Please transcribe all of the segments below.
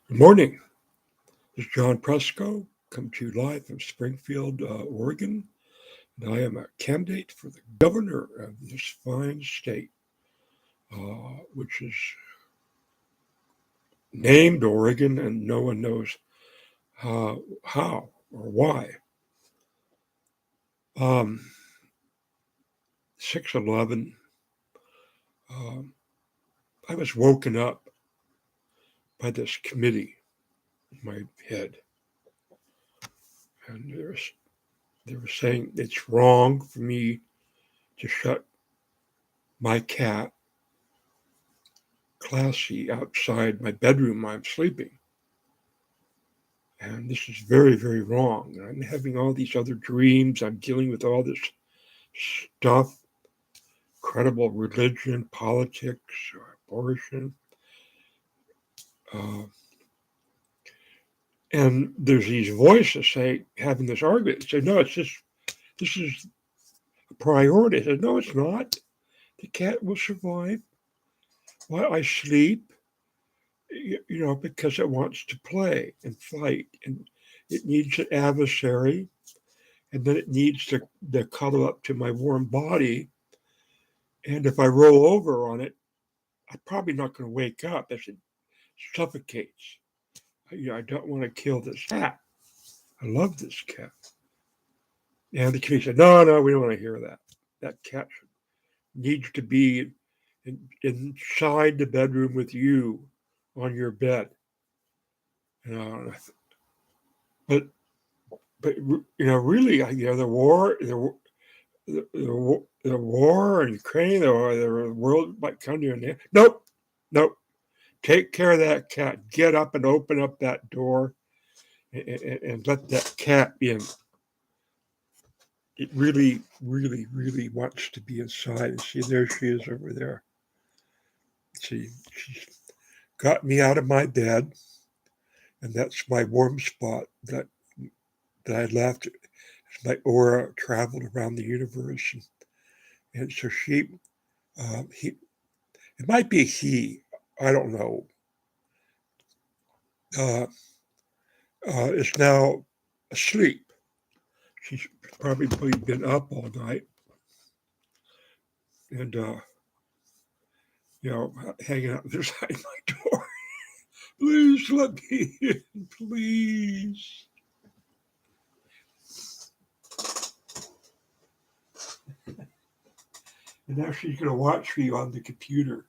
Good morning. This is John Presco, come to you live from Springfield, Oregon, and I am a candidate for the governor of this fine state, which is named Oregon, and no one knows how or why. 6/11, um, I was woken up by this committee in my head, and they were saying it's wrong for me to shut my cat Classy outside my bedroom while I'm sleeping. And this is very, very wrong. And I'm having all these other dreams. I'm dealing with all this stuff, credible religion, politics, abortion. Uh, and there's these voices having this argument, say, no, this is a priority. I said, no, it's not. The cat will survive while I sleep, because it wants to play and fight. And it needs an adversary. And then it needs to cuddle up to my warm body. And if I roll over on it, I'm probably not going to wake up as it suffocates. I don't want to kill this cat. I love this cat. And the committee said, no, we don't want to hear that. That cat needs to be inside the bedroom with you on your bed. But really, the war, the war in Ukraine or the world might come to an end. Nope. Take care of that cat. Get up and open up that door and let that cat in. It really, really, really wants to be inside. And see, there she is over there. See, she's got me out of my bed, and that's my warm spot that I left as my aura traveled around the universe. And so it might be a he, I don't know, is now asleep. She's probably been up all night and, hanging out beside my door. Please let me in, please. And now she's going to watch me on the computer.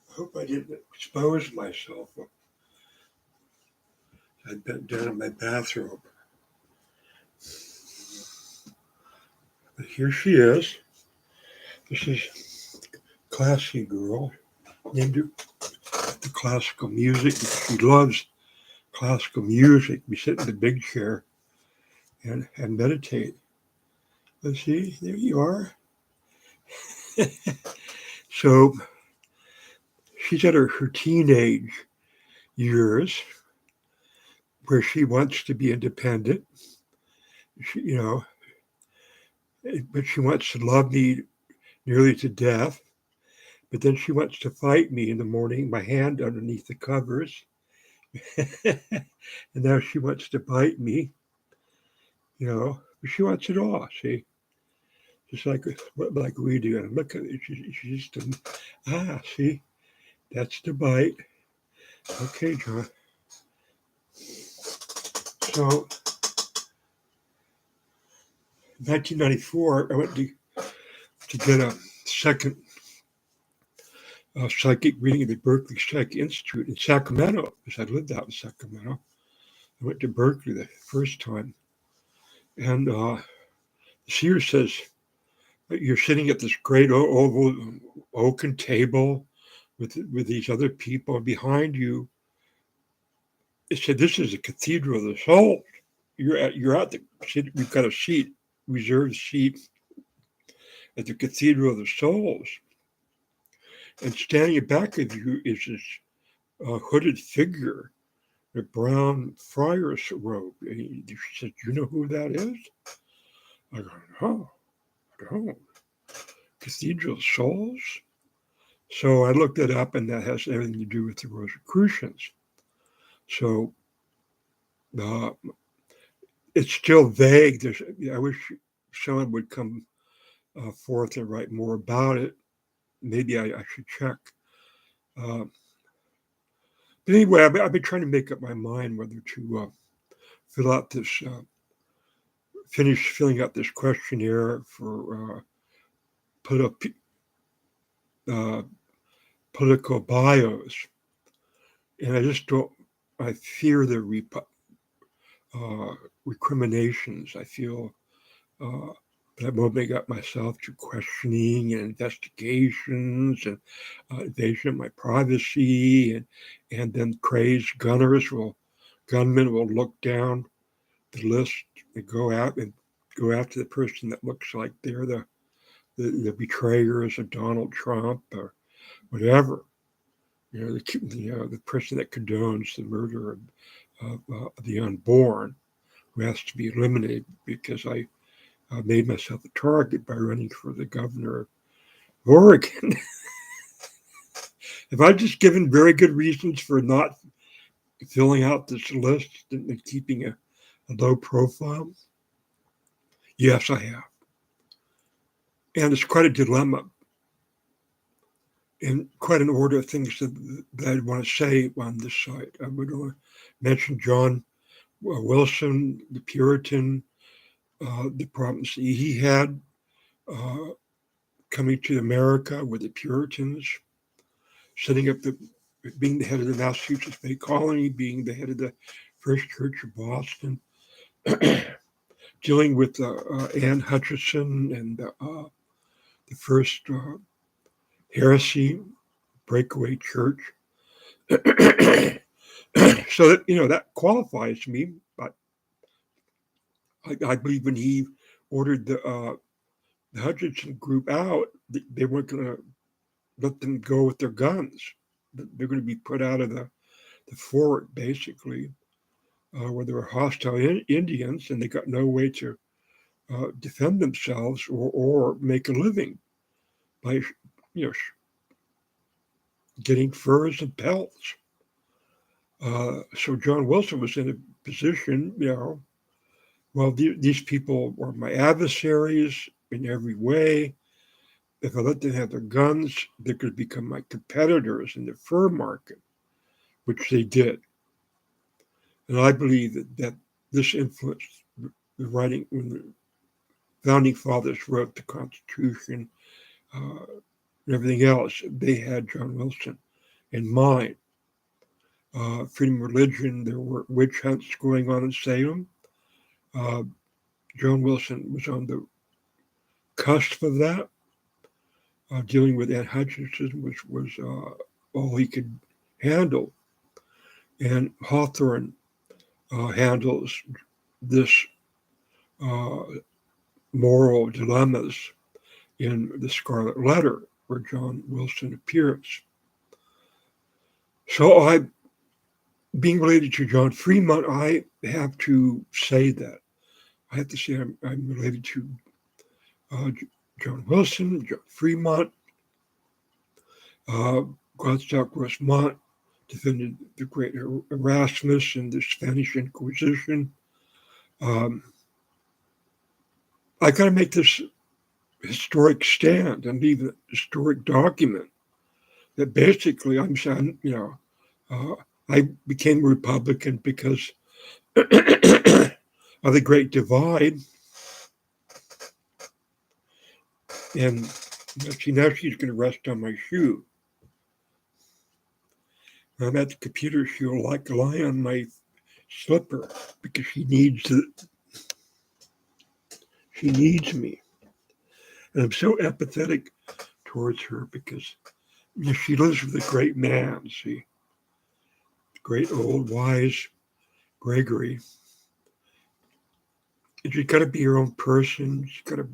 I hope I didn't expose myself. I bent down in my bathrobe. But here she is. This is a classy girl named her the classical music. She loves classical music. We sit in the big chair and meditate. Let's see, there you are. So she's at her teenage years where she wants to be independent. But she wants to love me nearly to death. But then she wants to fight me in the morning, my hand underneath the covers. And now she wants to bite me, but she wants it all, see? Just like we do. And look at it, she's just, see, that's the bite. Okay, John. So, 1994, I went to get a second psychic reading at the Berkeley Psychic Institute in Sacramento, because I lived out in Sacramento. I went to Berkeley the first time. And the seer says, you're sitting at this great oval oaken table with these other people, and behind you, it said, this is the Cathedral of the Souls. You're at the, we've got a seat, reserved seat at the Cathedral of the Souls. And standing back of you is this hooded figure, a brown friar's robe. And she said, "You know who that is?" I go, "No, I don't. Cathedral of Souls?" So I looked it up, and that has everything to do with the Rosicrucians. So uh, it's still vague. I wish someone would come forth and write more about it. Maybe I should check. Uh, but anyway, I've been trying to make up my mind whether to fill out this, finish filling out this questionnaire for politi- uh, political bios. And I just don't, I fear the recriminations. I feel uh, that I'm opening up myself to questioning and investigations and invasion of my privacy, and then crazed gunmen will look down the list and go after the person that looks like they're the betrayers of Donald Trump or whatever. The person that condones the murder of the unborn, who has to be eliminated because I made myself a target by running for the governor of Oregon. Have I just given very good reasons for not filling out this list and keeping a low profile? Yes, I have. And it's quite a dilemma and quite an order of things that I'd want to say on this site. I would want to mention John Wilson, the Puritan, the problems he had uh, coming to America with the Puritans, setting up being the head of the Massachusetts Bay Colony, being the head of the First Church of Boston, dealing with Anne Hutchinson and the first heresy breakaway church. So that qualifies me. But I believe when he ordered the Hutchinson group out, they weren't going to let them go with their guns. They're going to be put out of the fort, basically, where there were hostile Indians, and they got no way to defend themselves or make a living by, getting furs and pelts. So John Wilson was in a position, well, these people were my adversaries in every way. If I let them have their guns, they could become my competitors in the fur market, which they did. And I believe that this influenced the writing when the founding fathers wrote the Constitution and everything else. They had John Wilson in mind. Freedom of religion, there were witch hunts going on in Salem. Uh, John Wilson was on the cusp of that. Dealing with Anne Hutchinson was all he could handle. And Hawthorne handles this uh, moral dilemmas in The Scarlet Letter, where John Wilson appears. So being related to John Fremont, I have to say that. I have to say I'm related to John Wilson, John Fremont, Gladstock Rosemont defended the great Erasmus and the Spanish Inquisition. I got to make this historic stand and leave a historic document that basically I'm saying, I became a Republican because of the Great Divide. And now she's going to rest on my shoe. I'm at the computer, she'll lie on my slipper because she needs me. And I'm so empathetic towards her because she lives with a great man, see, great old wise Gregory. And she's got to be her own person. She's got to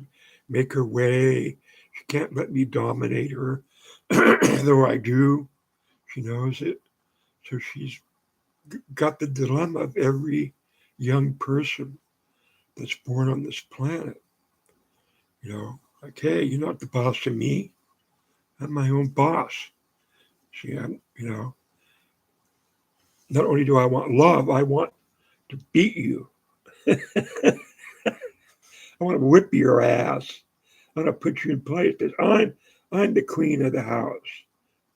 make her way. She can't let me dominate her. though I do. She knows it. So she's got the dilemma of every young person that's born on this planet. Like, hey, you're not the boss of me. I'm my own boss. See, not only do I want love, I want to beat you. I want to whip your ass. I want to put you in place because I'm the queen of the house.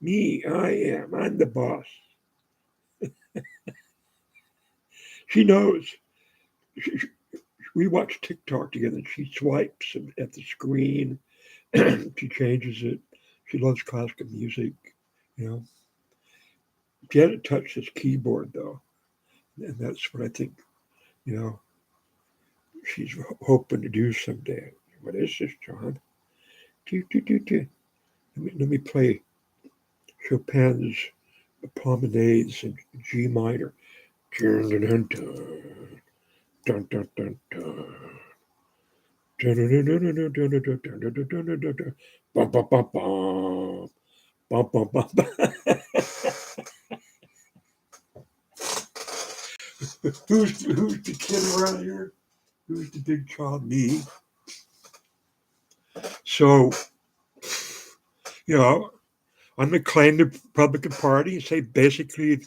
Me, I'm the boss. She knows. We watch TikTok together. And she swipes at the screen. She changes it. She loves classical music. You know, she hasn't touched this keyboard though, and that's what I think. You know, she's hoping to do someday. What is this, John? Do, do, do, do. Let me play Chopin's Promenades in G minor. Dun, dun, dun, dun, dun, dun, dun. Bum, bum, bum, bum. Bum, bum, bum, bum. who's the kid around here? Who's the big child? Me. So, I'm going to claim the Republican Party and say basically,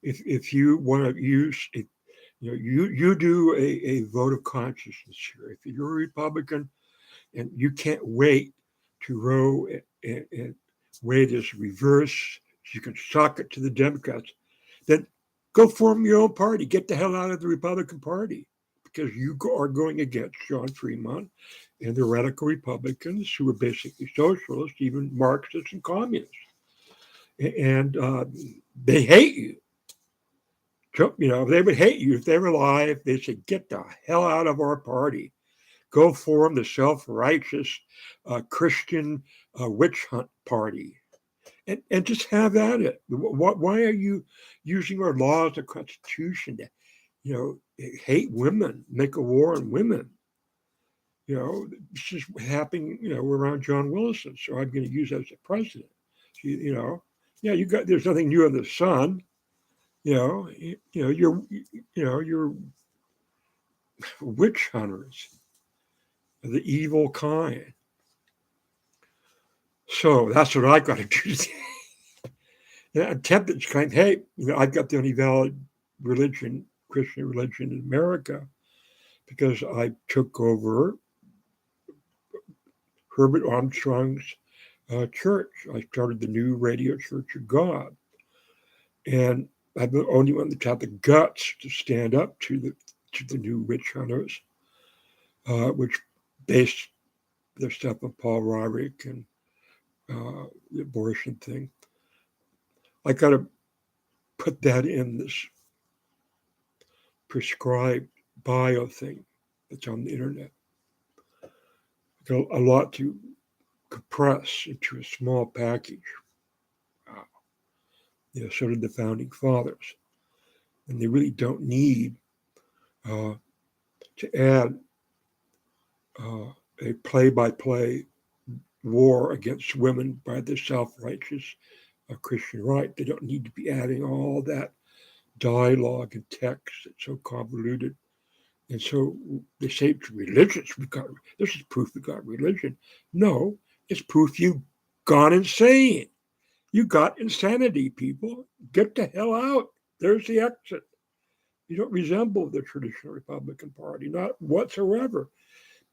if you want to use it, you do a vote of consciousness here. If you're a Republican and you can't wait to row and weigh this reverse, so you can shock it to the Democrats, then go form your own party. Get the hell out of the Republican Party because you are going against John Fremont and the radical Republicans who are basically socialists, even Marxists and communists. And they hate you. They would hate you if they were alive. They'd say, get the hell out of our party. Go form the self-righteous Christian witch hunt party. And just have at it. Why are you using our laws, the Constitution to, hate women, make a war on women? This is happening, around John Wilson. So I'm going to use that as a precedent. There's nothing new under the sun. You're witch hunters of the evil kind. So that's what I got to do today. I'm tempted to claim, hey, I've got the only valid religion, Christian religion in America, because I took over Herbert Armstrong's church. I started the new Radio Church of God. And I'm the only one that's had the guts to stand up to the new witch hunters, which based their stuff on Paul Roderick and the abortion thing. I got to put that in this prescribed bio thing that's on the internet. Got a lot to compress into a small package. Wow. So did the founding fathers. And they really don't need to add a play-by-play war against women by the self-righteous Christian right. They don't need to be adding all that dialogue and text that's so convoluted. And so they say it's religious. This is proof we got religion. No, it's proof you've gone insane. You got insanity, people. Get the hell out. There's the exit. You don't resemble the traditional Republican Party, not whatsoever.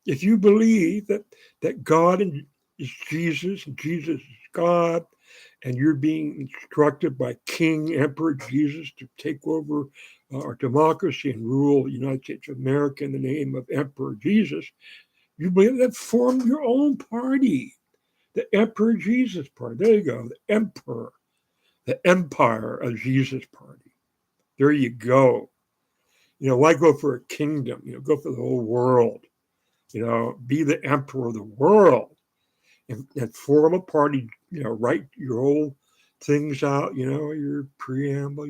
If you believe that God is Jesus and Jesus is God, and you're being instructed by King Emperor Jesus to take over our democracy and rule the United States of America in the name of Emperor Jesus, you believe that, form your own party, the Emperor Jesus Party. There you go, the Emperor, the Empire of Jesus Party. There you go. Why go for a kingdom? Go for the whole world. Be the emperor of the world and form a party. Write your whole things out. Your preamble.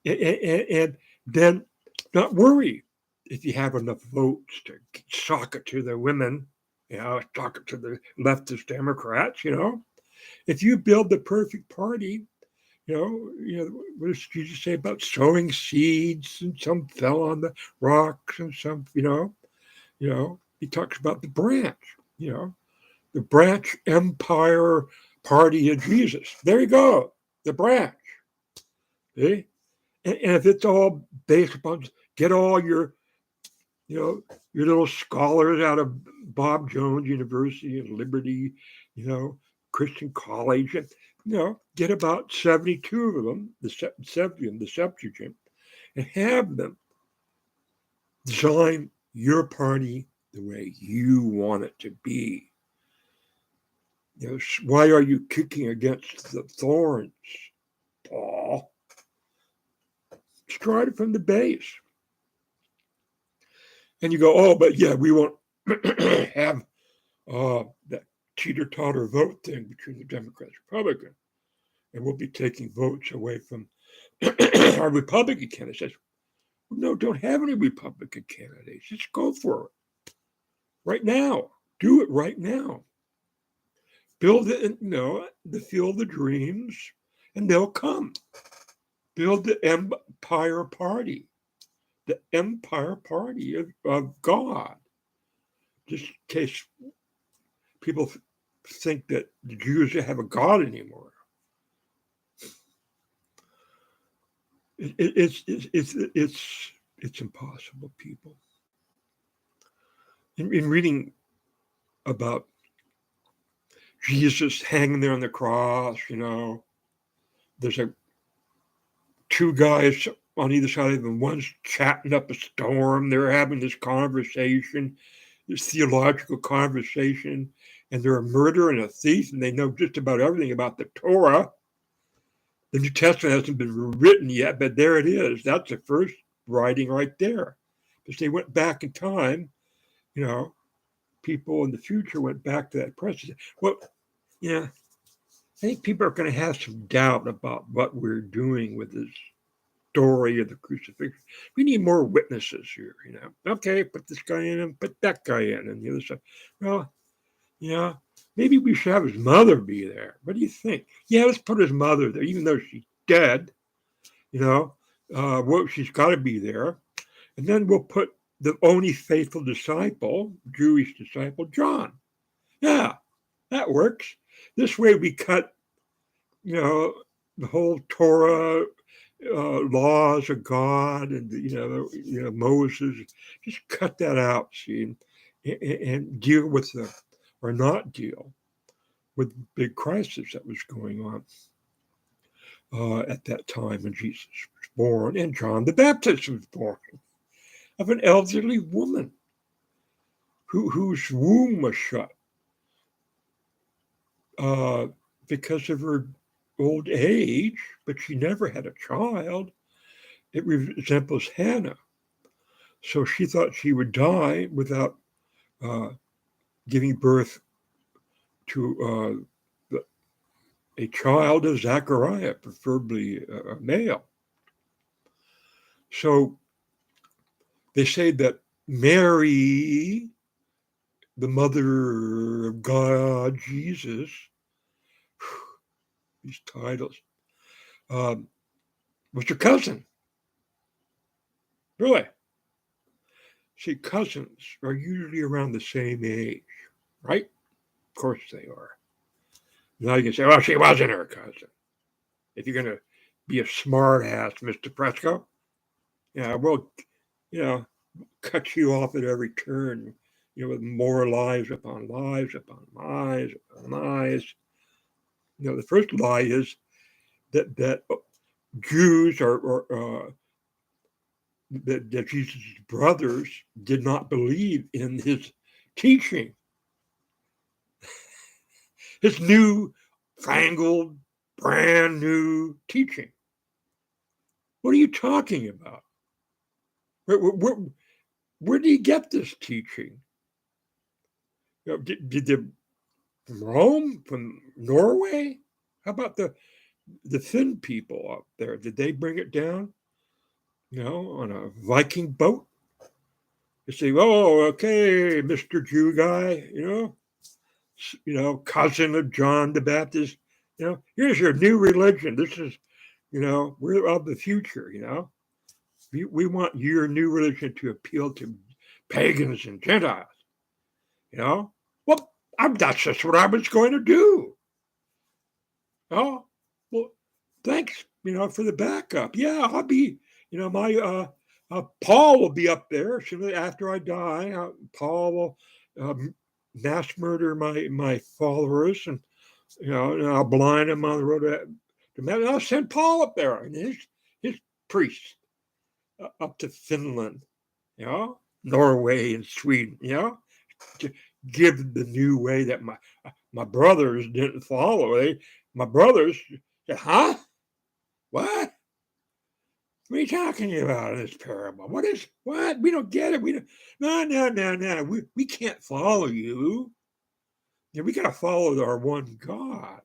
And then not worry if you have enough votes to sock it to the women. talking to the leftist Democrats, if you build the perfect party, what does Jesus say about sowing seeds and some fell on the rocks and some, he talks about the branch, the branch empire party of Jesus. There you go, the branch. See? And if it's all based upon get all your little scholars out of Bob Jones University and Liberty, Christian College, and, get about 72 of them, the Septuagint, and have them design your party the way you want it to be. Why are you kicking against the thorns, Paul? Start it from the base. And you go, oh, but yeah, we won't have that teeter-totter vote thing between the Democrats and Republicans. And we'll be taking votes away from our Republican candidates. No, don't have any Republican candidates. Just go for it. Right now. Do it right now. Build it, the field of dreams, and they'll come. Build the empire party. The empire party of God. Just in case people think that the Jews have a God anymore. It's impossible, people. In reading about Jesus hanging there on the cross, there's two guys on either side of him. One's chatting up a storm. They're having this conversation, this theological conversation, and they're a murderer and a thief, and they know just about everything about the Torah. The New Testament hasn't been written yet, but there it is. That's the first writing right there. Because they went back in time, people in the future went back to that precedent. Well, I think people are going to have some doubt about what we're doing with this story of the crucifixion. We need more witnesses here, Okay, put this guy in and put that guy in and the other side. Well, maybe we should have his mother be there. What do you think? Yeah, let's put his mother there, even though she's dead. She's got to be there. And then we'll put the only faithful disciple, Jewish disciple, John. Yeah, that works. This way we cut, the whole Torah laws of God and, Moses. Just cut that out, see, and deal with or not deal with the big crisis that was going on at that time when Jesus was born and John the Baptist was born, of an elderly woman whose womb was shut because of her old age, but she never had a child. It resembles Hannah. So she thought she would die without giving birth to a child of Zechariah, preferably a male. So they say that Mary, the mother of God, Jesus, these titles, was her cousin. Really? See, cousins are usually around the same age, right? Of course they are. Now you can say, well, she wasn't her cousin. If you're going to be a smart ass, Mr. Presco, we'll, cut you off at every turn, with more lies upon lies upon lies upon lies. The first lie is that Jews or that Jesus' brothers did not believe in his teaching. His new fangled, brand new teaching. What are you talking about? Where did he get this teaching? Did they from Rome, from Norway? How about the Finn people up there? Did they bring it down? On a Viking boat? You say, oh, okay, Mr. Jew guy, cousin of John the Baptist, here's your new religion. This is, we're of the future, We want your new religion to appeal to pagans and Gentiles, Well, that's just what I was going to do. Oh, well, thanks, for the backup. Yeah, I'll be, my Paul will be up there soon after I die. Paul will mass murder my followers, and I'll blind them on the road to and I'll send Paul up there and his priests up to Finland, Norway and Sweden, to give the new way that my brothers didn't follow. My brothers said, huh? What? What are you talking about in this parable? What? We don't get it. We don't. No. We can't follow you. We got to follow our one God.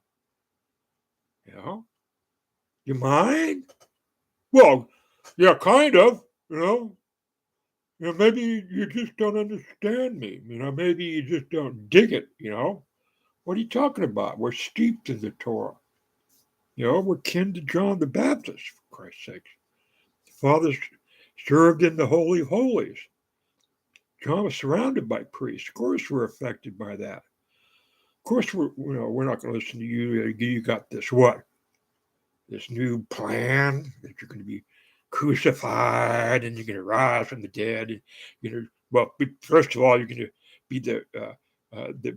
You mind? Well, yeah, kind of. Maybe you just don't understand me. Maybe you just don't dig it. What are you talking about? We're steeped in the Torah. We're kin to John the Baptist, for Christ's sake. The Father served in the Holy of Holies. John was surrounded by priests. Of course, we're affected by that. Of course, we're not going to listen to you. You got this what? This new plan that you're going to be crucified and you're going to rise from the dead. First of all, you're going to be that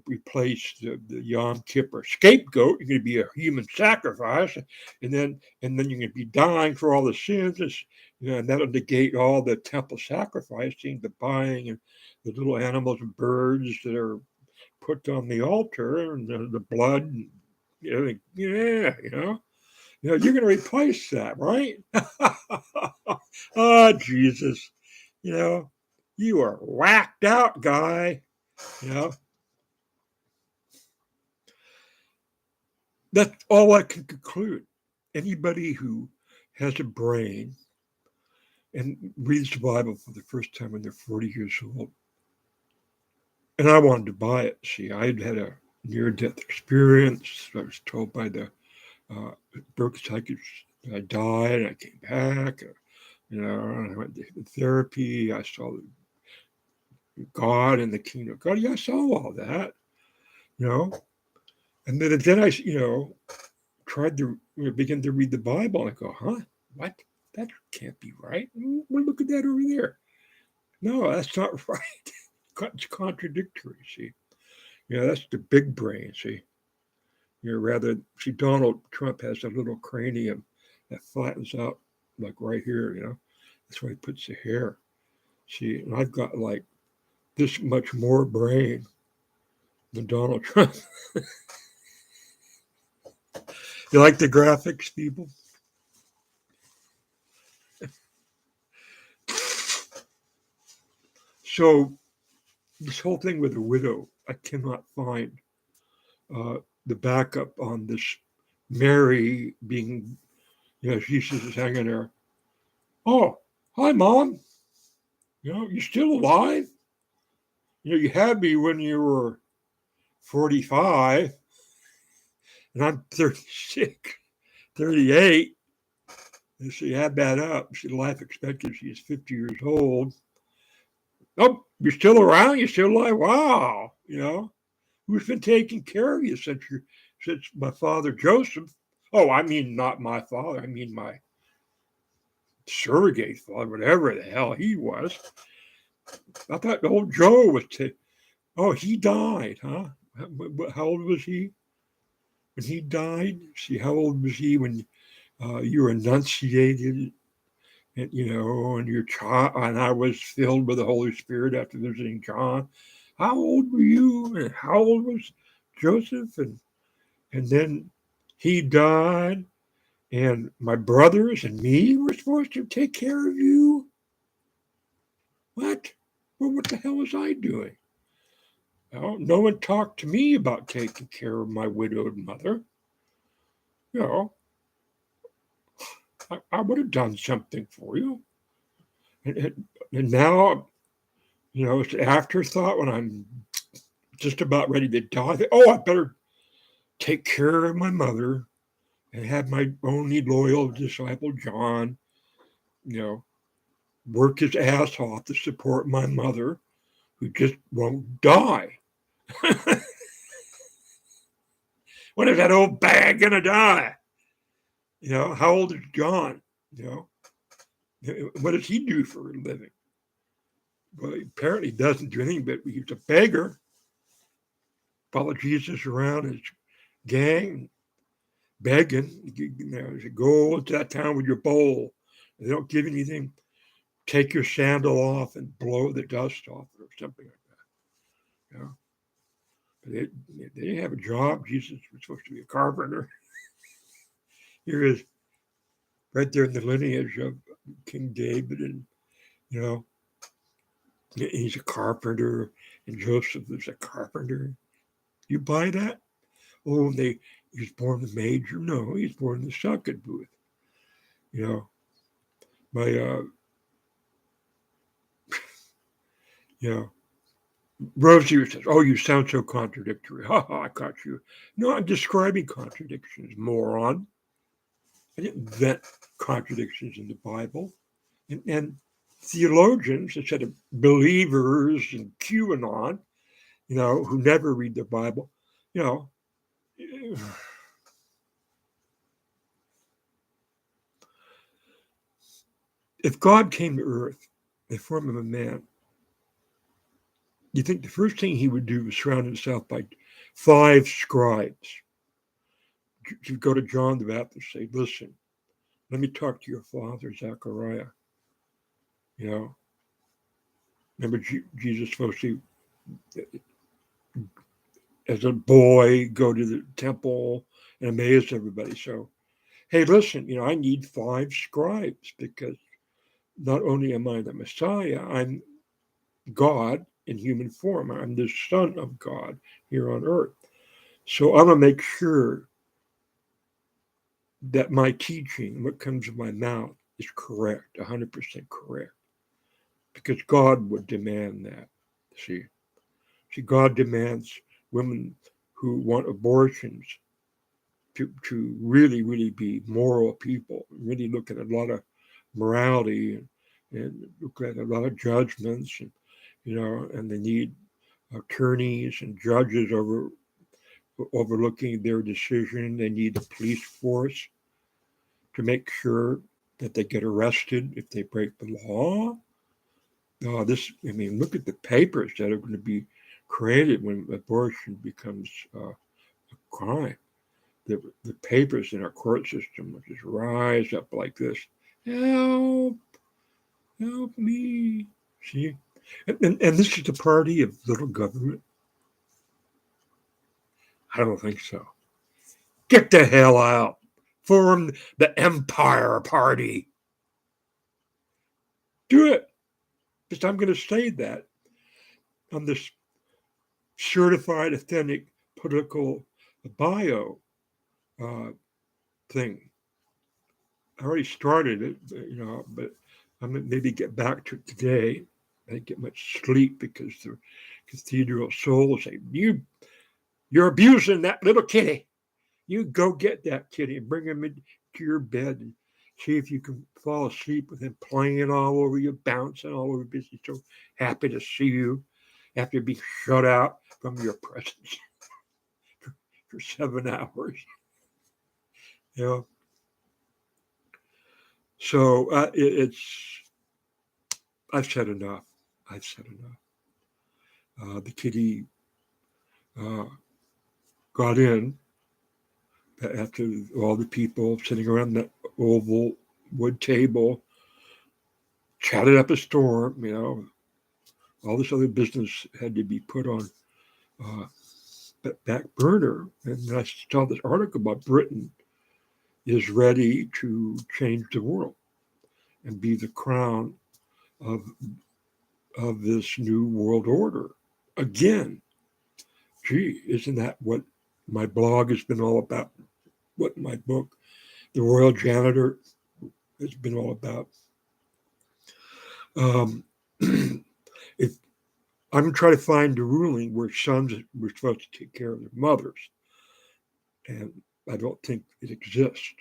replace the Yom Kippur scapegoat. You're going to be a human sacrifice, and then you're going to be dying for all the sins. And that'll negate all the temple sacrificing, the buying, and the little animals and birds that are put on the altar, and the blood. And, you're going to replace that, right? Oh, Jesus. You are whacked out, guy. That's all I can conclude. Anybody who has a brain and reads the Bible for the first time when they're 40 years old, and I wanted to buy it. See, I'd had a near-death experience. I was told by the broke psychics that I died, and I came back. And I went to therapy. I saw God and the kingdom of God. Yeah, I saw all that. And then I, tried to begin to read the Bible, and I go, huh? What? That can't be right. Well, look at that over there. No, that's not right. It's contradictory. See, that's the big brain. See, Donald Trump has a little cranium that flattens out like right here. That's why he puts the hair. See, and I've got like this much more brain than Donald Trump. You like the graphics, people? So this whole thing with the widow, I cannot find the backup on this Mary being, Jesus is hanging there. Oh, hi, Mom. You still alive? You had me when you were 45, and I'm 36, 38. And so you add that up. Life expectancy is 50 years old. Oh, you're still around? You're still alive? Wow. Who's been taking care of you since my father Joseph? Oh, I mean not my father. I mean my surrogate father, whatever the hell he was. I thought old Joe was. Oh, he died, huh? How old was he when he died? See, how old was he when you were enunciated? And and your child, and I was filled with the Holy Spirit after visiting John. How old were you? And how old was Joseph? And then he died, and my brothers and me were supposed to take care of you. What? Well, what the hell was I doing? Well, no one talked to me about taking care of my widowed mother. I would have done something for you. And now It's an afterthought when I'm just about ready to die. Oh, I better take care of my mother and have my only loyal disciple, John, you know, work his ass off to support my mother who just won't die. When is that old bag gonna die? How old is John? You what does he do for a living? Well, he apparently doesn't do anything but he's a beggar. Follow Jesus around his gang, begging. Go to that town with your bowl. They don't give you anything. Take your sandal off and blow the dust off it or something like that. But they didn't have a job. Jesus was supposed to be a carpenter. Here is right there in the lineage of King David, and you know he's a carpenter, and Joseph was a carpenter. You buy that? Oh, he was born the major. No, he's born in the second booth. You know, my you know Rosie says, "Oh, you sound so contradictory." Ha ha! I caught you. No, I'm describing contradictions, moron. I didn't invent contradictions in the Bible. And theologians, instead of believers and QAnon, who never read the Bible, you know, if God came to earth in the form of a man, you think the first thing he would do was surround himself by 5 scribes. You go to John the Baptist and say, listen, let me talk to your father, Zechariah. Remember Jesus supposed to, as a boy, go to the temple and amaze everybody. So, hey, listen, I need 5 scribes because not only am I the Messiah, I'm God in human form. I'm the Son of God here on earth. So I'm going to make sure that my teaching, what comes from my mouth, is correct, 100% correct. Because God would demand that. See, God demands women who want abortions to really, really be moral people, really look at a lot of morality and look at a lot of judgments, and they need attorneys and judges overlooking their decision. They need the police force to make sure that they get arrested if they break the law. Look at the papers that are going to be created when abortion becomes a crime. The papers in our court system will just rise up like this. Help, help me. See? And this is the party of little government? I don't think so. Get the hell out. Form the Empire Party. Do it. Because I'm going to say that on this certified, authentic political bio thing. I already started it, but I'm going to maybe get back to it today. I didn't get much sleep because the Cathedral of Souls say, you're abusing that little kitty. You go get that kitty and bring him into your bed and see if you can fall asleep with him playing all over you, bouncing all over you. He's so happy to see you after being shut out from your presence for 7 hours. So I've said enough. I've said enough. The kitty got in after all the people sitting around that oval wood table chatted up a storm. All this other business had to be put on back burner. And I saw this article about Britain is ready to change the world and be the crown of this new world order. Again, gee, isn't that what my blog has been all about? What my book, The Royal Janitor, has been all about? If I'm trying to find the ruling where sons were supposed to take care of their mothers, and I don't think it exists.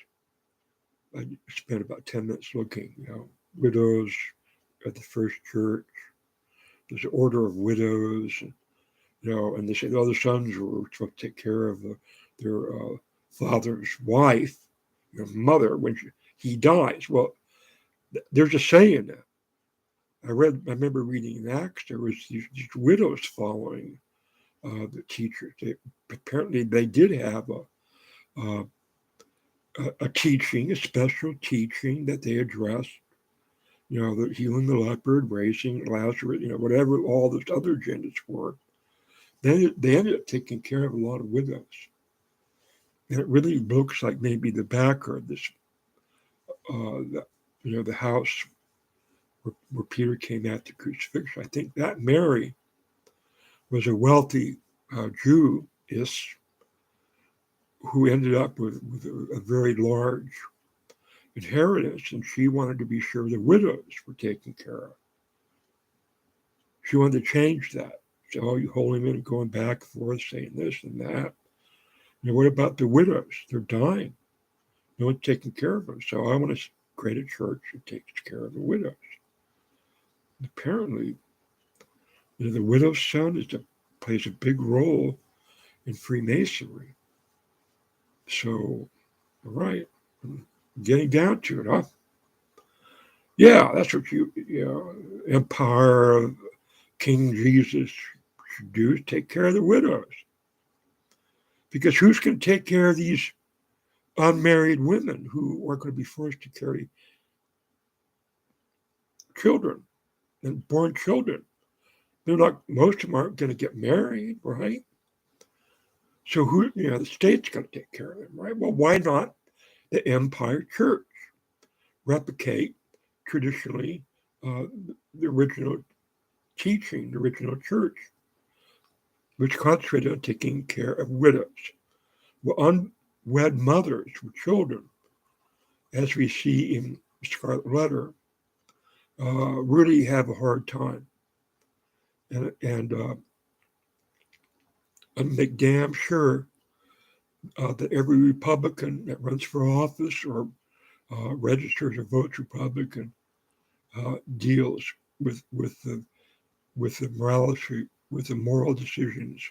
I spent about 10 minutes looking, widows at the first church. There's an order of widows, and they say the other sons were supposed to take care of their father's wife, mother, when he dies. Well, there's a saying that. I remember reading in Acts, there was these widows following the teachers. Apparently, they did have a, a teaching, a special teaching that they addressed. The healing the leopard, raising Lazarus, whatever all those other agendas were. Then they ended up taking care of a lot of widows. And it really looks like maybe the backer of this, the house where Peter came at the crucifixion. I think that Mary was a wealthy Jewess who ended up with a very large inheritance, and she wanted to be sure the widows were taken care of. She wanted to change that. So, you holy men going back and forth saying this and that. What about the widows? They're dying. No one's taking care of them. So I want to create a church that takes care of the widows. And apparently, the widow's son plays a big role in Freemasonry. So, all right, getting down to it, huh? Yeah, that's what Empire of King Jesus should do, is take care of the widows. Because who's going to take care of these unmarried women who are going to be forced to carry children and born children? Most of them aren't going to get married, right? So the state's going to take care of them, right? Well, why not the Empire Church replicate traditionally the original teaching, the original church, which concentrated on taking care of widows? Well, unwed mothers with children, as we see in Scarlet Letter, really have a hard time. And make damn sure that every Republican that runs for office or registers or votes Republican deals with the morality, with the moral decisions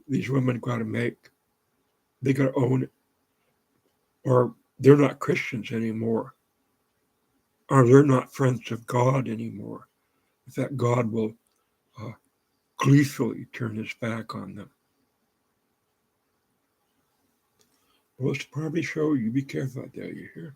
these women got to make. They got to own it, or they're not Christians anymore, or they're not friends of God anymore. In fact, God will gleefully turn his back on them. Well, it's probably show you be careful out there, you hear?